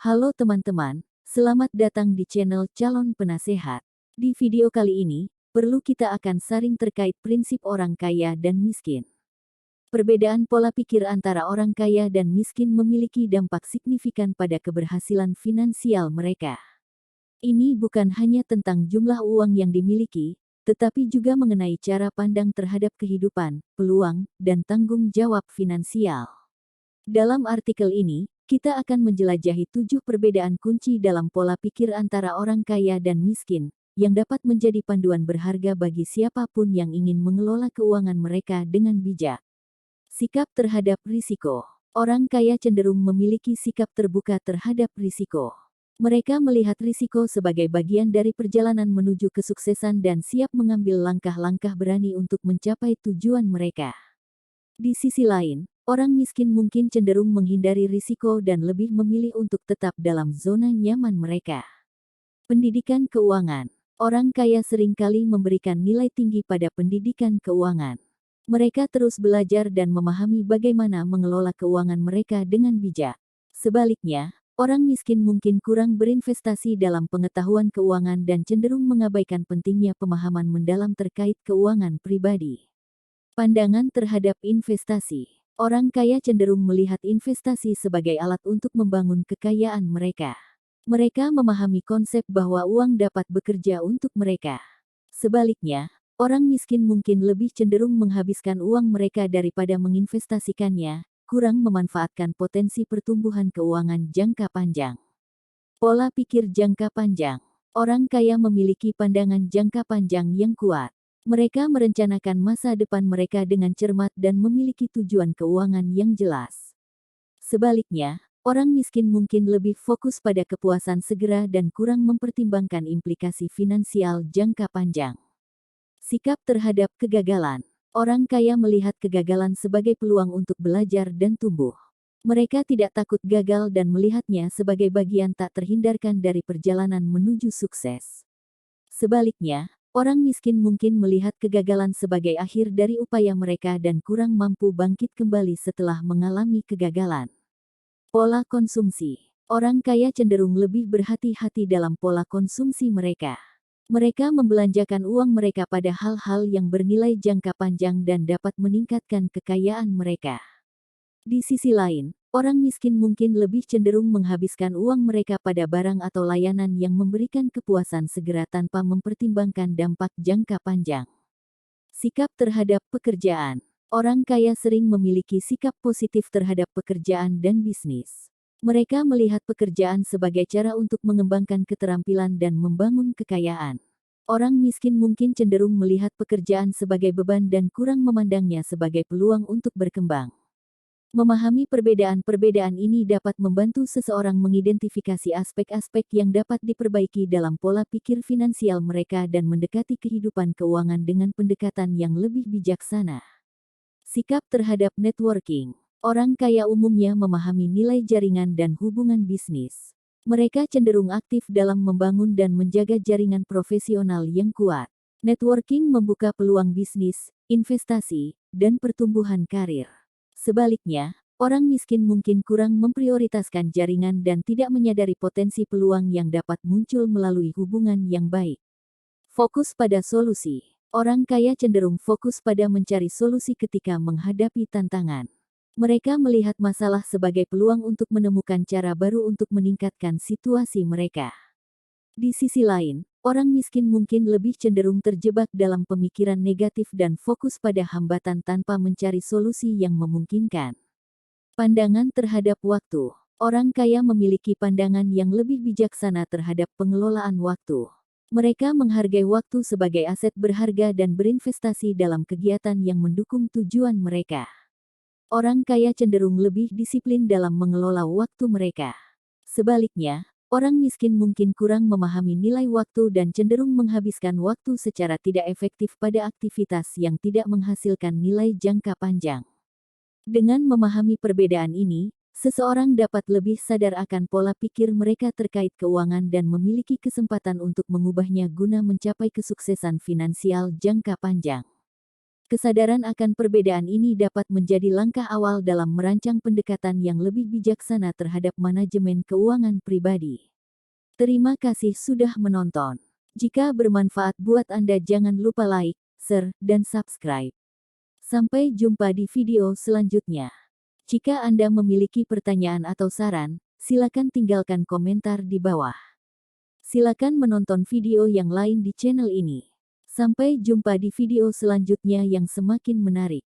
Halo teman-teman, selamat datang di channel Calon Penasehat. Di video kali ini, perlu kita akan saring terkait prinsip orang kaya dan miskin. Perbedaan pola pikir antara orang kaya dan miskin memiliki dampak signifikan pada keberhasilan finansial mereka. Ini bukan hanya tentang jumlah uang yang dimiliki, tetapi juga mengenai cara pandang terhadap kehidupan, peluang, dan tanggung jawab finansial. Dalam artikel ini, kita akan menjelajahi 7 perbedaan kunci dalam pola pikir antara orang kaya dan miskin, yang dapat menjadi panduan berharga bagi siapapun yang ingin mengelola keuangan mereka dengan bijak. Sikap terhadap risiko. Orang kaya cenderung memiliki sikap terbuka terhadap risiko. Mereka melihat risiko sebagai bagian dari perjalanan menuju kesuksesan dan siap mengambil langkah-langkah berani untuk mencapai tujuan mereka. Di sisi lain, orang miskin mungkin cenderung menghindari risiko dan lebih memilih untuk tetap dalam zona nyaman mereka. Pendidikan keuangan. Orang kaya seringkali memberikan nilai tinggi pada pendidikan keuangan. Mereka terus belajar dan memahami bagaimana mengelola keuangan mereka dengan bijak. Sebaliknya, orang miskin mungkin kurang berinvestasi dalam pengetahuan keuangan dan cenderung mengabaikan pentingnya pemahaman mendalam terkait keuangan pribadi. Pandangan terhadap investasi. Orang kaya cenderung melihat investasi sebagai alat untuk membangun kekayaan mereka. Mereka memahami konsep bahwa uang dapat bekerja untuk mereka. Sebaliknya, orang miskin mungkin lebih cenderung menghabiskan uang mereka daripada menginvestasikannya, kurang memanfaatkan potensi pertumbuhan keuangan jangka panjang. Pola pikir jangka panjang. Orang kaya memiliki pandangan jangka panjang yang kuat. Mereka merencanakan masa depan mereka dengan cermat dan memiliki tujuan keuangan yang jelas. Sebaliknya, orang miskin mungkin lebih fokus pada kepuasan segera dan kurang mempertimbangkan implikasi finansial jangka panjang. Sikap terhadap kegagalan. Orang kaya melihat kegagalan sebagai peluang untuk belajar dan tumbuh. Mereka tidak takut gagal dan melihatnya sebagai bagian tak terhindarkan dari perjalanan menuju sukses. Sebaliknya, orang miskin mungkin melihat kegagalan sebagai akhir dari upaya mereka dan kurang mampu bangkit kembali setelah mengalami kegagalan. Pola konsumsi. Orang kaya cenderung lebih berhati-hati dalam pola konsumsi mereka. Mereka membelanjakan uang mereka pada hal-hal yang bernilai jangka panjang dan dapat meningkatkan kekayaan mereka. Di sisi lain, orang miskin mungkin lebih cenderung menghabiskan uang mereka pada barang atau layanan yang memberikan kepuasan segera tanpa mempertimbangkan dampak jangka panjang. Sikap terhadap pekerjaan. Orang kaya sering memiliki sikap positif terhadap pekerjaan dan bisnis. Mereka melihat pekerjaan sebagai cara untuk mengembangkan keterampilan dan membangun kekayaan. Orang miskin mungkin cenderung melihat pekerjaan sebagai beban dan kurang memandangnya sebagai peluang untuk berkembang. Memahami perbedaan-perbedaan ini dapat membantu seseorang mengidentifikasi aspek-aspek yang dapat diperbaiki dalam pola pikir finansial mereka dan mendekati kehidupan keuangan dengan pendekatan yang lebih bijaksana. Sikap terhadap networking. Orang kaya umumnya memahami nilai jaringan dan hubungan bisnis. Mereka cenderung aktif dalam membangun dan menjaga jaringan profesional yang kuat. Networking membuka peluang bisnis, investasi, dan pertumbuhan karir. Sebaliknya, orang miskin mungkin kurang memprioritaskan jaringan dan tidak menyadari potensi peluang yang dapat muncul melalui hubungan yang baik. Fokus pada solusi. Orang kaya cenderung fokus pada mencari solusi ketika menghadapi tantangan. Mereka melihat masalah sebagai peluang untuk menemukan cara baru untuk meningkatkan situasi mereka. Di sisi lain, orang miskin mungkin lebih cenderung terjebak dalam pemikiran negatif dan fokus pada hambatan tanpa mencari solusi yang memungkinkan. Pandangan terhadap waktu. Orang kaya memiliki pandangan yang lebih bijaksana terhadap pengelolaan waktu. Mereka menghargai waktu sebagai aset berharga dan berinvestasi dalam kegiatan yang mendukung tujuan mereka. Orang kaya cenderung lebih disiplin dalam mengelola waktu mereka. Sebaliknya, orang miskin mungkin kurang memahami nilai waktu dan cenderung menghabiskan waktu secara tidak efektif pada aktivitas yang tidak menghasilkan nilai jangka panjang. Dengan memahami perbedaan ini, seseorang dapat lebih sadar akan pola pikir mereka terkait keuangan dan memiliki kesempatan untuk mengubahnya guna mencapai kesuksesan finansial jangka panjang. Kesadaran akan perbedaan ini dapat menjadi langkah awal dalam merancang pendekatan yang lebih bijaksana terhadap manajemen keuangan pribadi. Terima kasih sudah menonton. Jika bermanfaat buat Anda, jangan lupa like, share, dan subscribe. Sampai jumpa di video selanjutnya. Jika Anda memiliki pertanyaan atau saran, silakan tinggalkan komentar di bawah. Silakan menonton video yang lain di channel ini. Sampai jumpa di video selanjutnya yang semakin menarik.